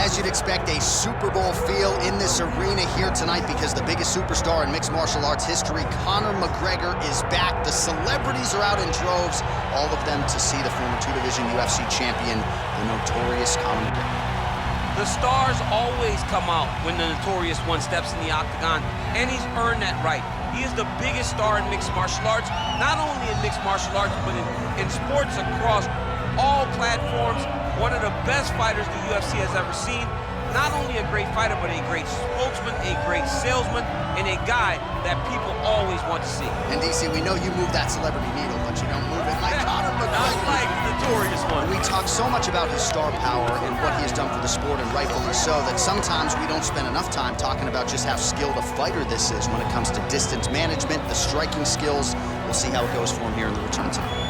As you'd expect, a Super Bowl feel in this arena here tonight because the biggest superstar in mixed martial arts history, Conor McGregor, is back. The celebrities are out in droves, all of them to see the former two-division UFC champion, the notorious Conor McGregor. The stars always come out when the notorious one steps in the octagon, and he's earned that right. He is the biggest star in mixed martial arts, not only in mixed martial arts, but in sports across all platforms. One of the best fighters the UFC has ever seen. Not only a great fighter, but a great spokesman, a great salesman, and a guy that people always want to see. And DC, we know you move that celebrity needle, but you don't move it like Conor McGregor. Not like the notorious one. We talk so much about his star power and what he has done for the sport, and rightfully so, that sometimes we don't spend enough time talking about just how skilled a fighter this is when it comes to distance management, the striking skills. We'll see how it goes for him here in the return tonight.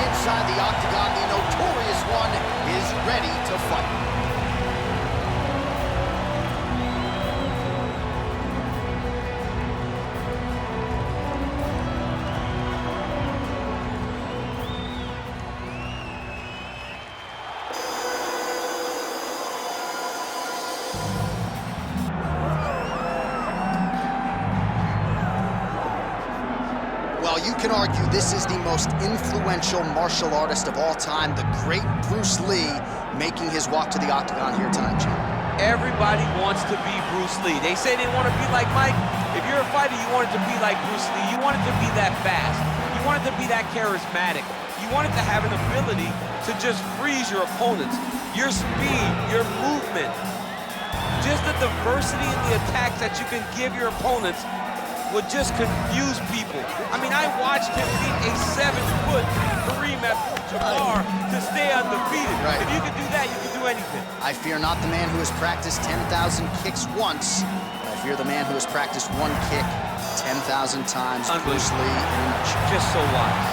Inside the octagon, the notorious one is ready to fight. Well, you can argue this is the most influential martial artist of all time, the great Bruce Lee, making his walk to the octagon here tonight, Jim. Everybody wants to be Bruce Lee. They say they want to be like Mike. If you're a fighter, you want it to be like Bruce Lee. You want it to be that fast. You want it to be that charismatic. You want it to have an ability to just freeze your opponents. Your speed, your movement, just the diversity in the attacks that you can give your opponents would just confuse people. I mean, I watched him beat a 7-foot Kareem Abdul-Jabbar to stay undefeated. Right. If you can do that, you can do anything. I fear not the man who has practiced 10,000 kicks once, but I fear the man who has practiced one kick 10,000 times. Bruce Lee in a nutshell. Just so wise.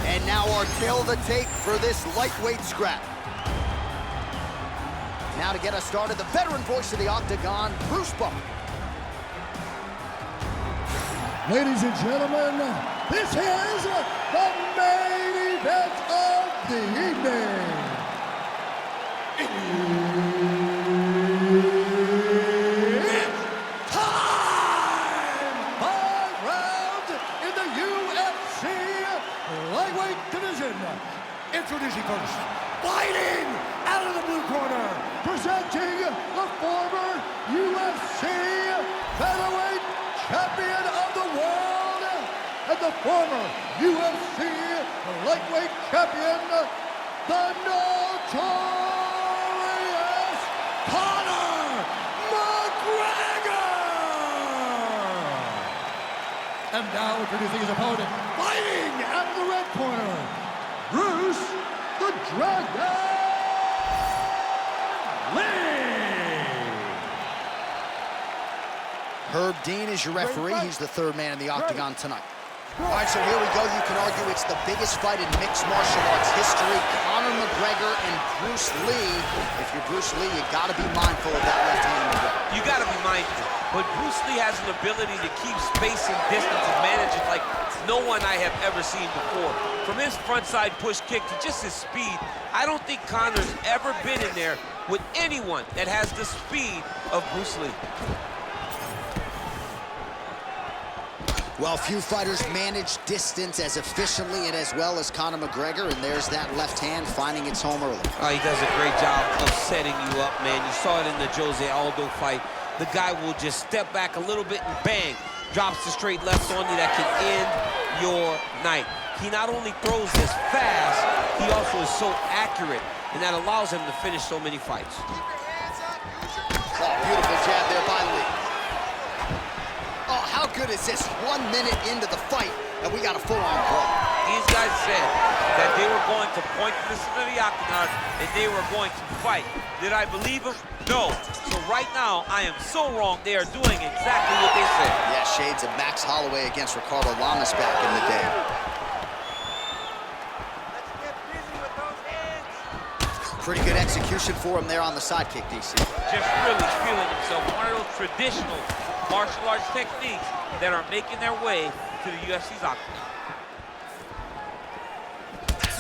And now our tail of the tape for this lightweight scrap. Now to get us started, the veteran voice of the octagon, Bruce Buffer. Ladies and gentlemen, this is the main event of the evening. It's time! 5 rounds in the UFC lightweight division. Introducing first, fighting out of the blue corner, presenting the former UFC featherweight champion of the world and the former UFC lightweight champion, the notorious Conor McGregor! And now introducing his opponent, fighting out of the red corner, Bruce the Dragon Lee! Herb Dean is your referee. He's the third man in the octagon tonight. All right, so here we go. You can argue it's the biggest fight in mixed martial arts history. Conor McGregor and Bruce Lee. If you're Bruce Lee, you got to be mindful of that left hand. You got to be mindful. But Bruce Lee has an ability to keep space and distance and manage it like no one I have ever seen before. From his frontside push kick to just his speed, I don't think Conor's ever been in there with anyone that has the speed of Bruce Lee. Well, few fighters manage distance as efficiently and as well as Conor McGregor, and there's that left hand finding its home early. He does a great job of setting you up, man. You saw it in the Jose Aldo fight. The guy will just step back a little bit and bang, drops the straight left on you that can end your night. He not only throws this fast, he also is so accurate, and that allows him to finish so many fights. Oh, beautiful jab there by Lee. Oh, how good is this? 1 minute into the fight, and we got a full-on brawl. These guys said that they were going to point this to the octagon and they were going to fight. Did I believe them? No. So right now, I am so wrong. They are doing exactly what they said. Yeah, shades of Max Holloway against Ricardo Lamas back in the day. Pretty good execution for him there on the side kick, DC. Just really feeling himself. One of those traditional martial arts techniques that are making their way to the UFC's octagon.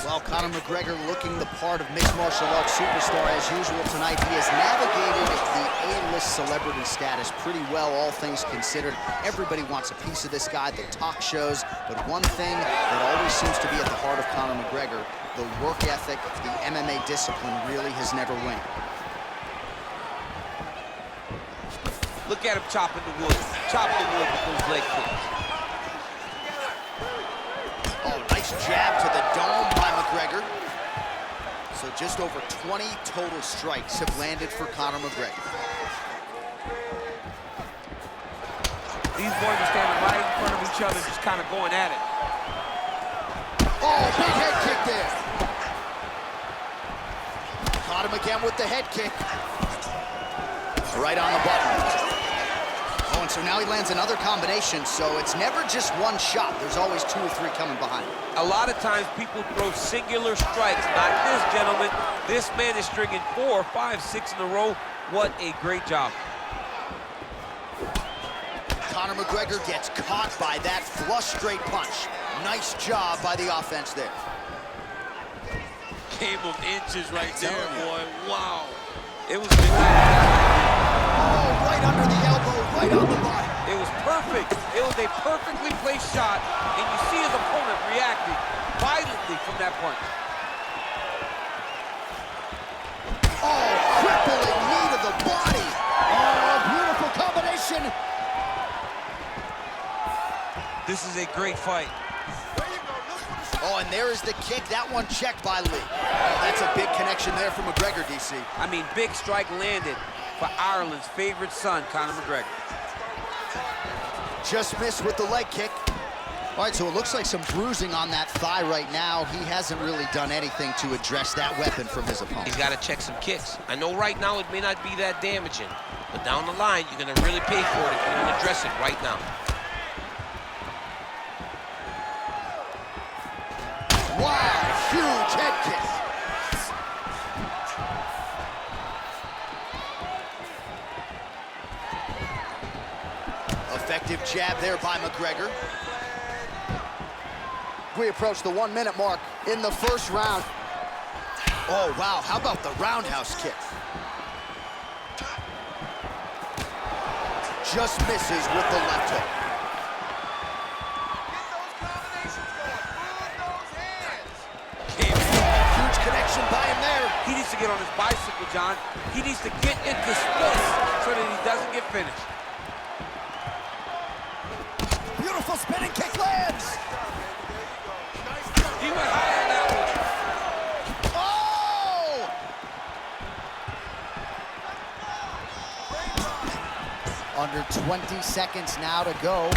Well, Conor McGregor looking the part of mixed martial arts superstar as usual tonight. He has navigated the A-list celebrity status pretty well, all things considered. Everybody wants a piece of this guy, the talk shows, but one thing that always seems to be at the heart of Conor McGregor, the work ethic, the MMA discipline really has never waned. Look at him chopping the wood with those leg kicks. Oh, nice jab to the dome by McGregor. So just over 20 total strikes have landed for Conor McGregor. These boys are standing right in front of each other, just kind of going at it. Oh, big head kick there. Caught him again with the head kick. Right on the button. Oh, and so now he lands another combination, so it's never just one shot. There's always 2 or 3 coming behind. A lot of times people throw singular strikes. Not this gentleman. This man is stringing 4, 5, 6 in a row. What a great job. Conor McGregor gets caught by that flush straight punch. Nice job by the offense there. Game of inches right there, boy. Wow. It was oh, right under the elbow, right on the body. It was perfect. It was a perfectly placed shot, and you see his opponent reacting violently from that punch. Oh, crippling knee to the body. Oh, beautiful combination. This is a great fight. Oh, and there is the kick. That one checked by Lee. Oh, that's a big connection there for McGregor, DC. I mean, big strike landed for Ireland's favorite son, Conor McGregor. Just missed with the leg kick. All right, so it looks like some bruising on that thigh right now. He hasn't really done anything to address that weapon from his opponent. He's got to check some kicks. I know right now it may not be that damaging, but down the line, you're going to really pay for it if you don't address it right now. Wow, huge head kick. Effective jab there by McGregor. We approach the 1-minute mark in the first round. Oh, wow, how about the roundhouse kick? Just misses with the left hook. Huge connection by him there. He needs to get on his bicycle, John. He needs to get into space so that he doesn't get finished. Beautiful spinning kick lands. He went high on that one. Oh! Under 20 seconds now to go.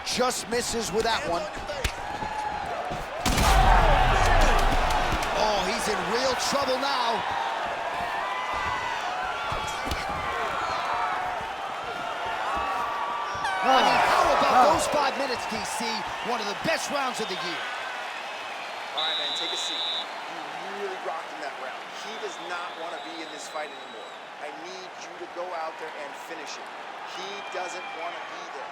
Just misses with that one. Oh, he's in real trouble now. I mean, how about those 5 minutes, DC? One of the best rounds of the year. All right, man, take a seat. You really rocked in that round. He does not want to be in this fight anymore. I need you to go out there and finish it. He doesn't want to be there.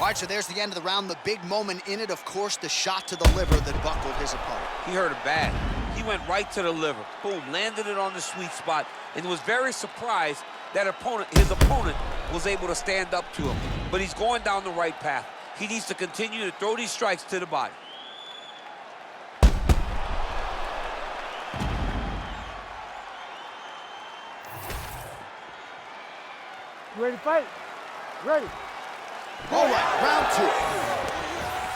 All right, so there's the end of the round. The big moment in it, of course, the shot to the liver that buckled his opponent. He hurt it bad. He went right to the liver. Boom, landed it on the sweet spot, and was very surprised that his opponent was able to stand up to him. But he's going down the right path. He needs to continue to throw these strikes to the body. You ready to fight? Ready. All right, round 2.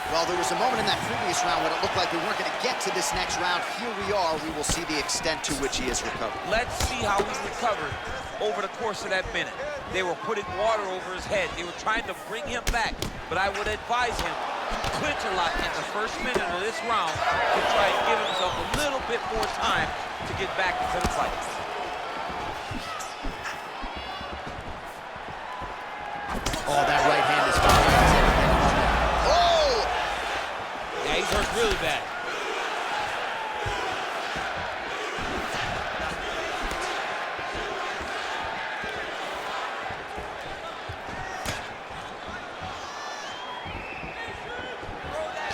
Well, there was a moment in that previous round when it looked like we weren't going to get to this next round. Here we are. We will see the extent to which he has recovered. Let's see how he recovered over the course of that minute. They were putting water over his head. They were trying to bring him back, but I would advise him to clinch a lot in the first minute of this round to try and give himself a little bit more time to get back into the fight. Oh, that right hand is fine. Oh! Yeah, he's hurt really bad.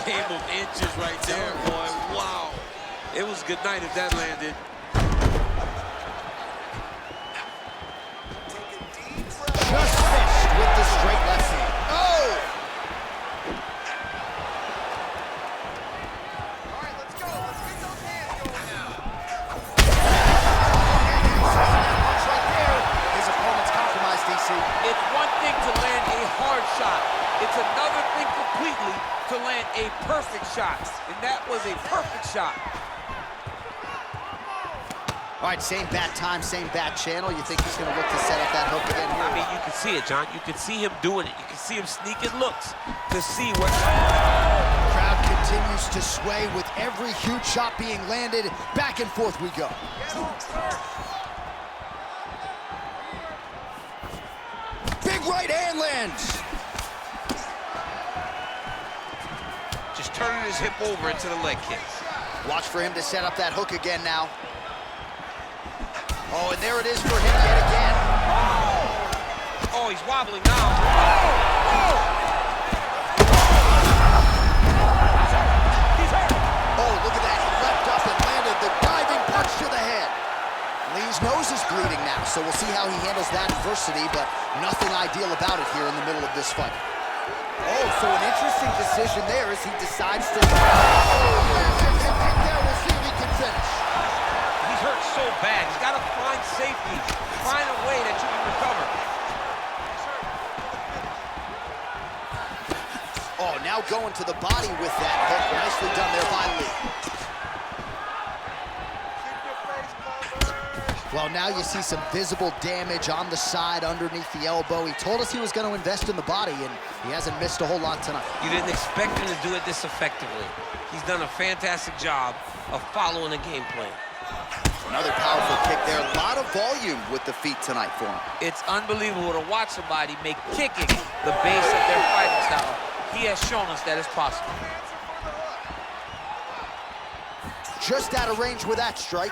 game of inches right there, boy. Wow. It was good night if that landed. Just missed with the straight left hand. Oh! All right, let's go. Let's get those hands going now. Punch right there. His opponent's compromised, DC. It's one thing to land a hard shot. It's another thing completely to land a perfect shot. And that was a perfect shot. All right, same bat time, same bat channel. You think he's going to look to set up that hook again here? I mean, you can see it, John. You can see him doing it. You can see him sneaking looks to see what... Crowd continues to sway with every huge shot being landed. Back and forth we go. Big right hand lands. Just turning his hip over into the leg kick. Watch for him to set up that hook again now. Oh, and there it is for him yet again. Oh, he's wobbling now. Oh, look at that. He leapt up and landed the diving punch to the head. Lee's nose is bleeding now, so we'll see how he handles that adversity, but nothing ideal about it here in the middle of this fight. Oh, so an interesting decision there as he decides to... Oh, there, we'll see if he can finish. He's hurt so bad. He's got to find safety. Find a way that you can recover. Oh, now going to the body with that hook. Nicely done there by Lee. Well, now you see some visible damage on the side underneath the elbow. He told us he was going to invest in the body, and he hasn't missed a whole lot tonight. You didn't expect him to do it this effectively. He's done a fantastic job of following the game plan. Another powerful kick there. A lot of volume with the feet tonight for him. It's unbelievable to watch somebody make kicking the base of their fighting style. He has shown us that it's possible. Just out of range with that strike.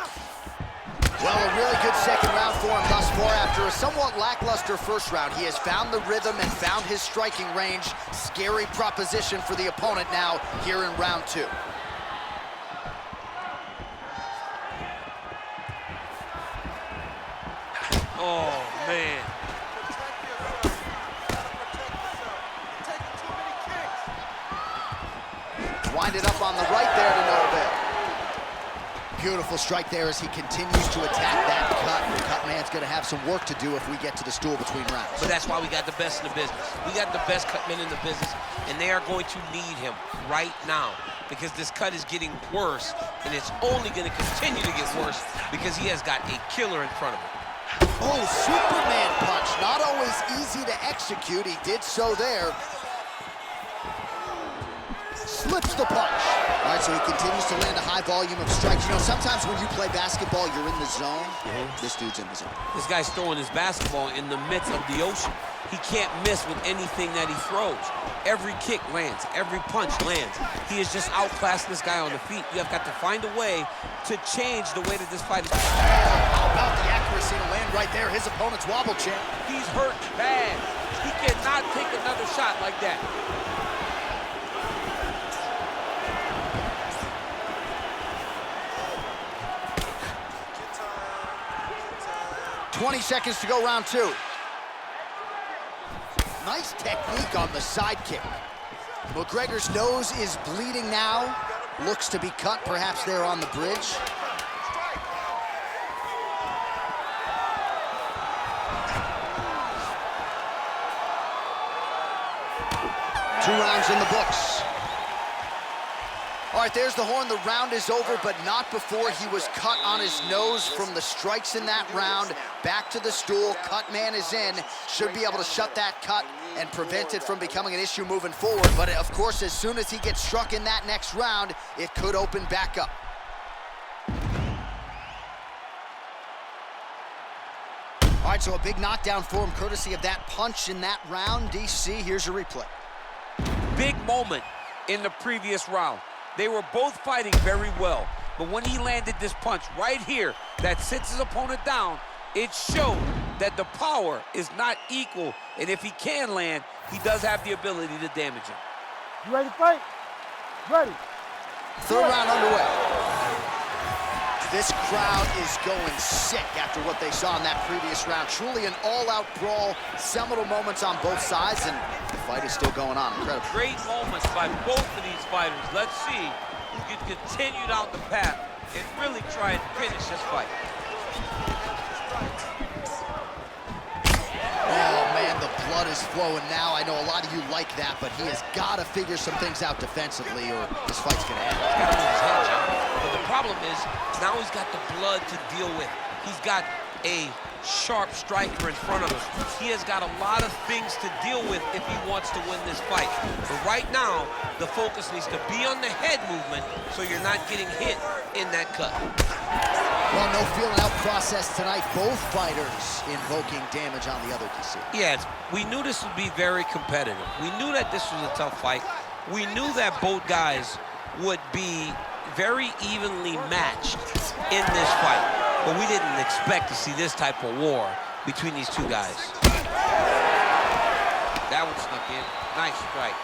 Well, a really good second round for him thus far. After a somewhat lackluster first round, he has found the rhythm and found his striking range. Scary proposition for the opponent now here in round two. Oh, man. Wind it up on the right there to no avail. Beautiful strike there as he continues to attack that cut. The cut man's going to have some work to do if we get to the stool between rounds. But that's why we got the best in the business. We got the best cut men in the business, and they are going to need him right now because this cut is getting worse, and it's only going to continue to get worse because he has got a killer in front of him. Oh, Superman punch. Not always easy to execute. He did so there. Slips the punch. All right, so he continues to land a high volume of strikes. You know, sometimes when you play basketball, you're in the zone. This dude's in the zone. This guy's throwing his basketball in the midst of the ocean. He can't miss with anything that he throws. Every kick lands. Every punch lands. He is just outclassing this guy on the feet. You have got to find a way to change the way that this fight is. How about the accuracy to land right there? His opponent's wobble champ. He's hurt bad. He cannot take another shot like that. 20 seconds to go, round two. Nice technique on the side kick. McGregor's nose is bleeding now. Looks to be cut, perhaps there on the bridge. Two rounds in the books. All right, there's the horn. The round is over, but not before he was cut on his nose from the strikes in that round. Back to the stool. Cut man is in. Should be able to shut that cut and prevent it from becoming an issue moving forward. But, of course, as soon as he gets struck in that next round, it could open back up. All right, so a big knockdown for him, courtesy of that punch in that round. DC, here's your replay. Big moment in the previous round. They were both fighting very well, but when he landed this punch right here that sits his opponent down, it showed that the power is not equal, and if he can land, he does have the ability to damage him. You ready to fight? Ready. Third round underway. This crowd is going sick after what they saw in that previous round. Truly an all-out brawl, seminal moments on both sides, and the fight is still going on. Incredible. Great moments by both of these fighters. Let's see who can continue down the path and really try and finish this fight. Oh, man, the blood is flowing now. I know a lot of you like that, but he has got to figure some things out defensively or this fight's going to end. He's got to move his head, John. But the problem is, now he's got the blood to deal with. He's got a sharp striker in front of him. He has got a lot of things to deal with if he wants to win this fight. But right now, the focus needs to be on the head movement so you're not getting hit in that cut. Well, no feeling out process tonight. Both fighters invoking damage on the other, DC. Yes, we knew this would be very competitive. We knew that this was a tough fight. We knew that both guys would be very evenly matched in this fight. But we didn't expect to see this type of war between these two guys. That one snuck in. Nice strike.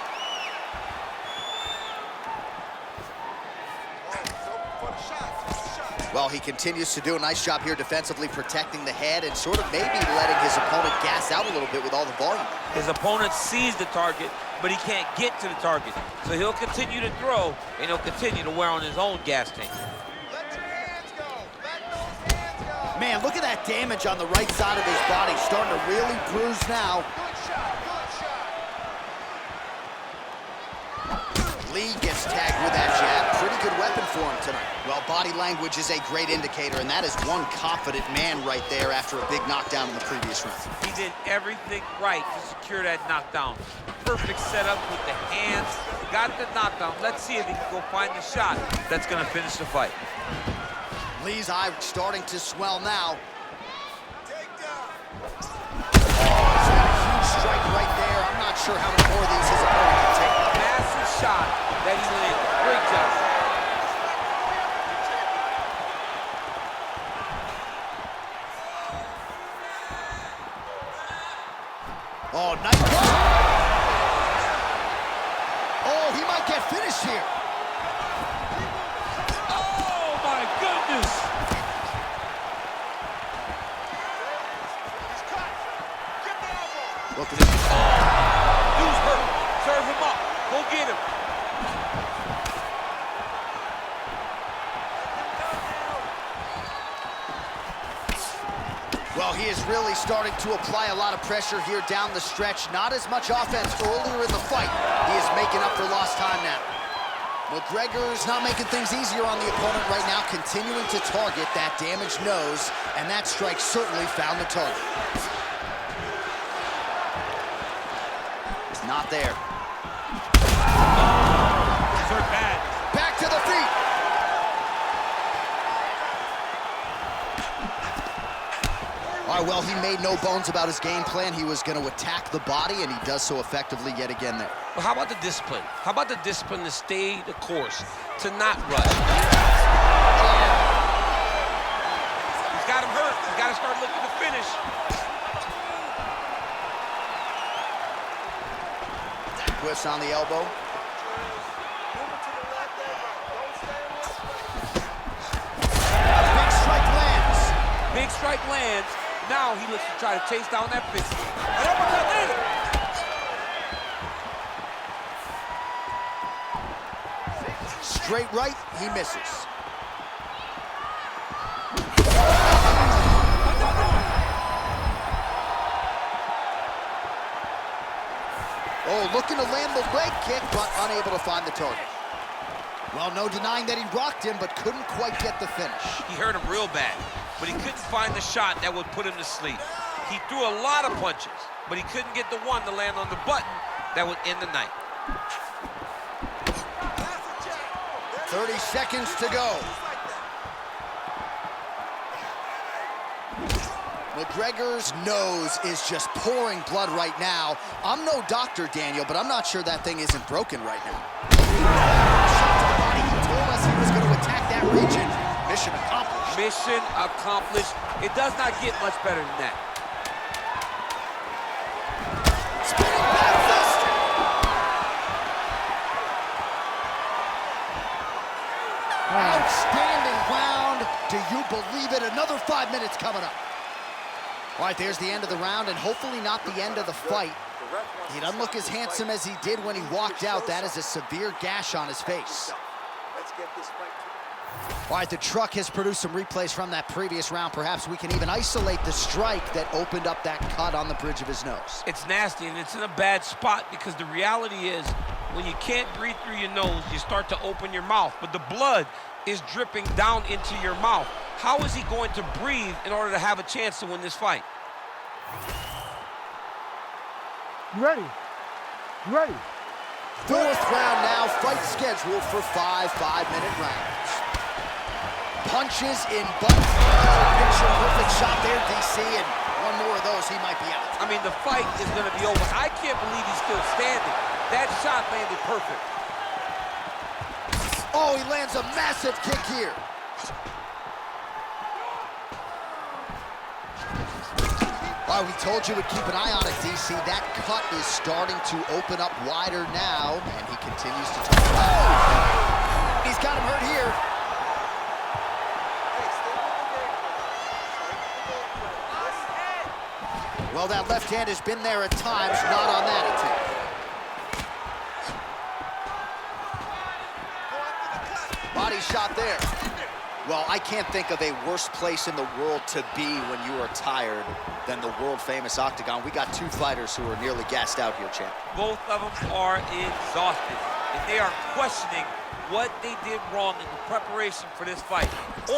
Well, he continues to do a nice job here defensively, protecting the head and sort of maybe letting his opponent gas out a little bit with all the volume. His opponent sees the target, but he can't get to the target. So he'll continue to throw, and he'll continue to wear on his own gas tank. Let your hands go. Let those hands go. Man, look at that damage on the right side of his body. Starting to really bruise now. Good shot. Good shot. Lee gets tagged with that jab. Pretty good weapon for him tonight. Well, body language is a great indicator, and that is one confident man right there after a big knockdown in the previous round. He did everything right to secure that knockdown. Perfect setup with the hands. Got the knockdown. Let's see if he can go find the shot that's going to finish the fight. Lee's eye starting to swell now. Take down. He's got a huge strike right there. I'm not sure how many more of these his opponent can take. Massive shot that he landed. Great job. Oh, nice. Oh, he might get finished here. Oh, my goodness. He's cut. Get the elbow. Look at this. Dude's hurt. Serve him up. Go get him. Well, he is really starting to apply a lot of pressure here down the stretch. Not as much offense earlier in the fight. He is making up for lost time now. McGregor is not making things easier on the opponent right now, continuing to target that damaged nose, and that strike certainly found the target. It's not there. He's hurt bad. Back to the feet. All right, well, he made no bones about his game plan. He was going to attack the body, and he does so effectively yet again there. Well, how about the discipline? How about the discipline to stay the course, to not rush? He's got him hurt. He's got to start looking to finish. Twists on the elbow. Big strike lands. Big strike lands. Now he looks to try to chase down that fist. An uppercut landed. Straight right, he misses. Oh, looking to land the leg kick, but unable to find the target. Well, no denying that he rocked him, but couldn't quite get the finish. He hurt him real bad, but he couldn't find the shot that would put him to sleep. He threw a lot of punches, but he couldn't get the one to land on the button that would end the night. 30 seconds to go. McGregor's nose is just pouring blood right now. I'm no doctor, Daniel, but I'm not sure that thing isn't broken right now. He told us he was going to attack that region. Mission accomplished. Mission accomplished. It does not get much better than that. Spinning back fist. Do you believe it? Another 5 minutes coming up. All right, there's the end of the round, and hopefully not the end of the fight. He doesn't look as handsome as he did when he walked out. That is a severe gash on his face. Let's get this fight. All right, the truck has produced some replays from that previous round. Perhaps we can even isolate the strike that opened up that cut on the bridge of his nose. It's nasty, and it's in a bad spot because the reality is when you can't breathe through your nose, you start to open your mouth, but the blood is dripping down into your mouth. How is he going to breathe in order to have a chance to win this fight? You ready? You ready? Fourth round now, fight scheduled for 5 5-minute rounds. Punches in bunch. Picture perfect shot there, DC, and one more of those, he might be out. I mean, the fight is going to be over. I can't believe he's still standing. That shot landed perfect. Oh, he lands a massive kick here. Well, we told you we'd keep an eye on it, DC. That cut is starting to open up wider now, and he continues to turn. Oh! He's got him hurt here. Well, that left hand has been there at times, not on that attempt. Body shot there. Well, I can't think of a worse place in the world to be when you are tired than the world-famous octagon. We got two fighters who are nearly gassed out here, champ. Both of them are exhausted, and they are questioning what they did wrong in the preparation for this fight.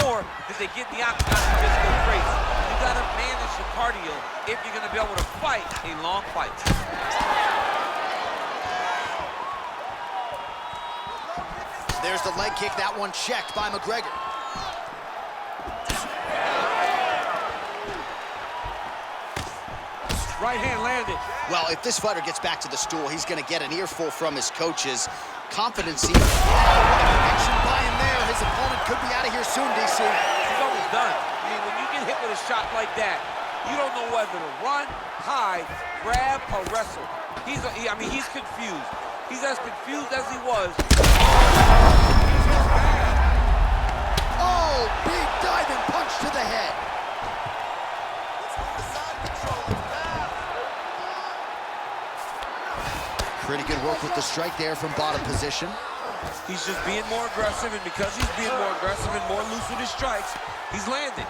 Or did they get the octagon and just go crazy? You gotta manage your cardio if you're gonna be able to fight a long fight. There's the leg kick, that one checked by McGregor. Right hand landed. Well, if this fighter gets back to the stool, he's gonna get an earful from his coaches. Confidence. What an action by him there. His opponent could be out of here soon, DC. He's almost done. I mean, when you get hit with a shot like that, you don't know whether to run, hide, grab, or wrestle. He's confused. He's as confused as he was. Oh, big diving punch to the head. Pretty good work with the strike there from bottom position. He's just being more aggressive, and because he's being more aggressive and more loose with his strikes, he's landing.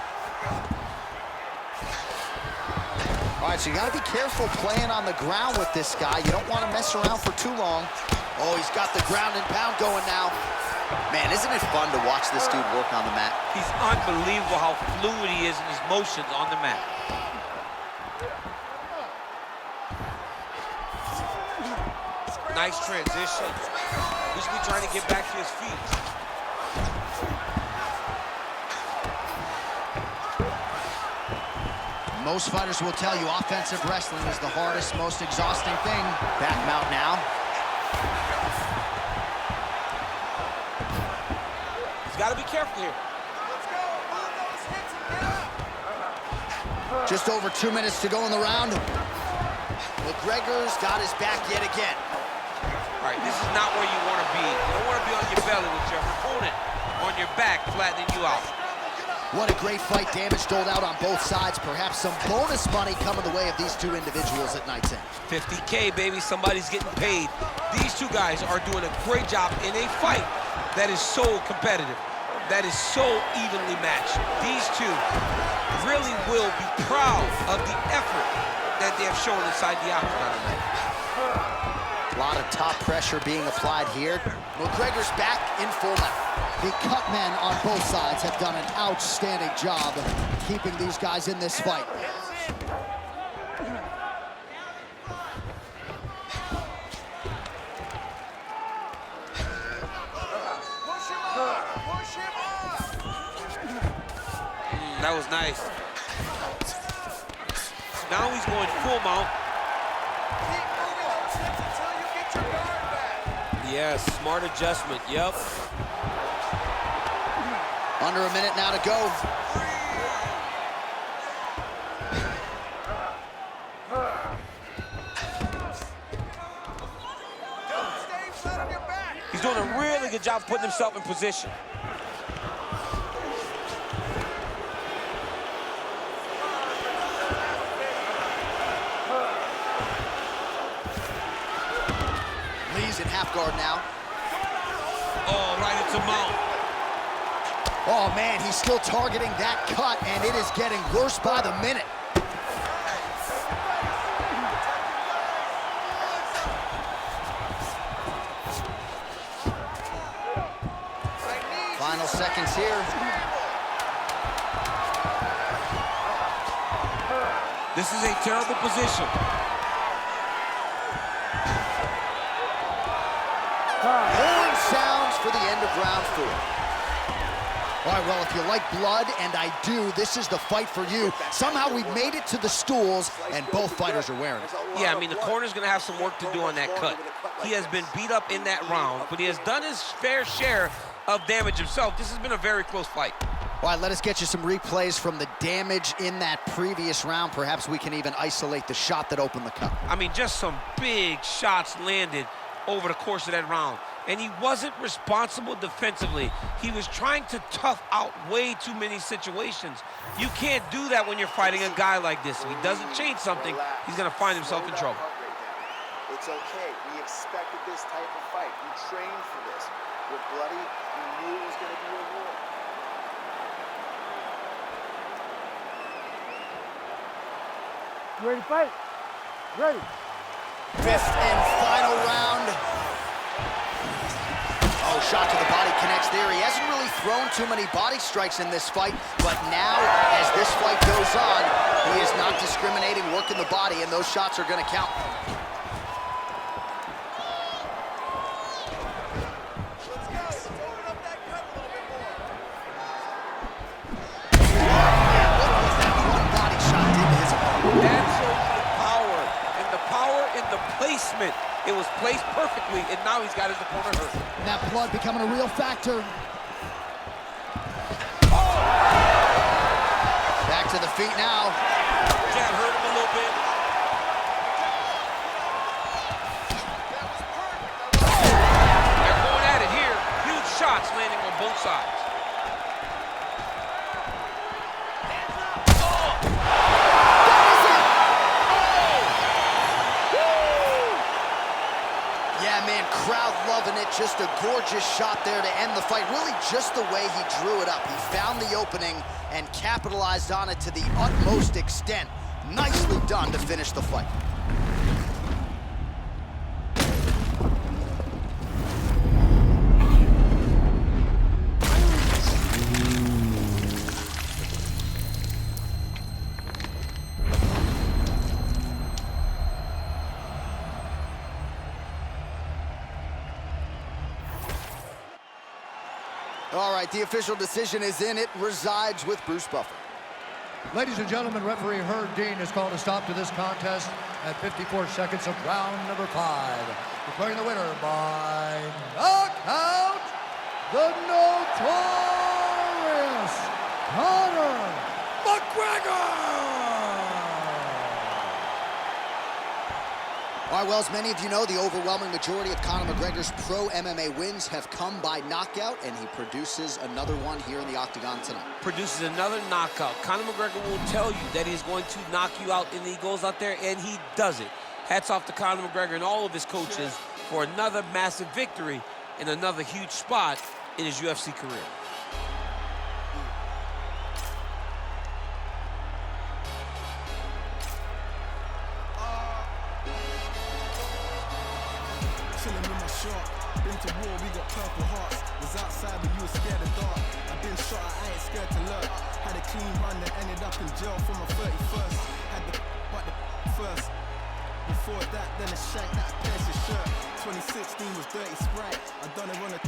All right, so you gotta be careful playing on the ground with this guy. You don't want to mess around for too long. Oh, he's got the ground and pound going now. Man, isn't it fun to watch this dude work on the mat? He's unbelievable how fluid he is in his motions on the mat. Nice transition. He should be trying to get back to his feet. Most fighters will tell you offensive wrestling is the hardest, most exhausting thing. Back him out now. He's got to be careful here. Just over 2 minutes to go in the round. McGregor's got his back yet again. All right, this is not where you want to be. You don't want to be on your belly with your opponent on your back, flattening you out. What a great fight. Damage doled out on both sides. Perhaps some bonus money coming the way of these two individuals at night's end. 50K, baby. Somebody's getting paid. These two guys are doing a great job in a fight that is so competitive, that is so evenly matched. These two really will be proud of the effort that they have shown inside the octagon tonight. A lot of top pressure being applied here. McGregor's back in full now. The cut men on both sides have done an outstanding job keeping these guys in this fight. That was nice. Now he's going full mount. Yes, smart adjustment, yep. Under a minute now to go. He's doing a really good job putting himself in position. half guard now. Oh, right into mount. Oh, man, he's still targeting that cut, and it is getting worse by the minute. Final seconds here. This is a terrible position. Horn sounds for the end of round 4. All right, well, if you like blood, and I do, this is the fight for you. Somehow we made it to the stools, and both fighters are wearing it. Yeah, I mean, the corner's going to have some work to do on that cut. He has been beat up in that round, but he has done his fair share of damage himself. This has been a very close fight. All right, let us get you some replays from the damage in that previous round. Perhaps we can even isolate the shot that opened the cut. I mean, just some big shots landed over the course of that round. And he wasn't responsible defensively. He was trying to tough out way too many situations. You can't do that when you're fighting a guy like this. If he doesn't change something, he's going to find himself in trouble. It's okay. We expected this type of fight. We trained for this. We're bloody. We knew it was going to be a war. You ready to fight? Ready. Fifth and final round. Oh, shot to the body connects there. He hasn't really thrown too many body strikes in this fight, but now, as this fight goes on, he is not discriminating, working the body, and those shots are going to count. Placement. It was placed perfectly, and now he's got his opponent hurt. That blood becoming a real factor. Oh! Back to the feet now. Jab hurt him a little bit. They're going at it here. Huge shots landing on both sides. Crowd loving it. Just a gorgeous shot there to end the fight. Really just the way he drew it up. He found the opening and capitalized on it to the utmost extent. Nicely done to finish the fight. All right, the official decision is in. It resides with Bruce Buffer. Ladies and gentlemen, referee Herb Dean has called a stop to this contest at 54 seconds of round number 5. Declaring the winner by knockout, the notorious Conor McGregor! All right, well, as many of you know, the overwhelming majority of Conor McGregor's pro MMA wins have come by knockout, and he produces another one here in the octagon tonight. Produces another knockout. Conor McGregor will tell you that he's going to knock you out, and he goes out there and he does it. Hats off to Conor McGregor and all of his coaches for another massive victory and another huge spot in his UFC career. Chilling with my shot, been to war, we got purple hearts. Was outside but you were scared of dark. I've been shot, I ain't scared to lurk. Had a clean run that ended up in jail for my 31st. Had the but the first. Before that, then a shank that pierced his shirt. 2016 was Dirty Sprite. I done it on a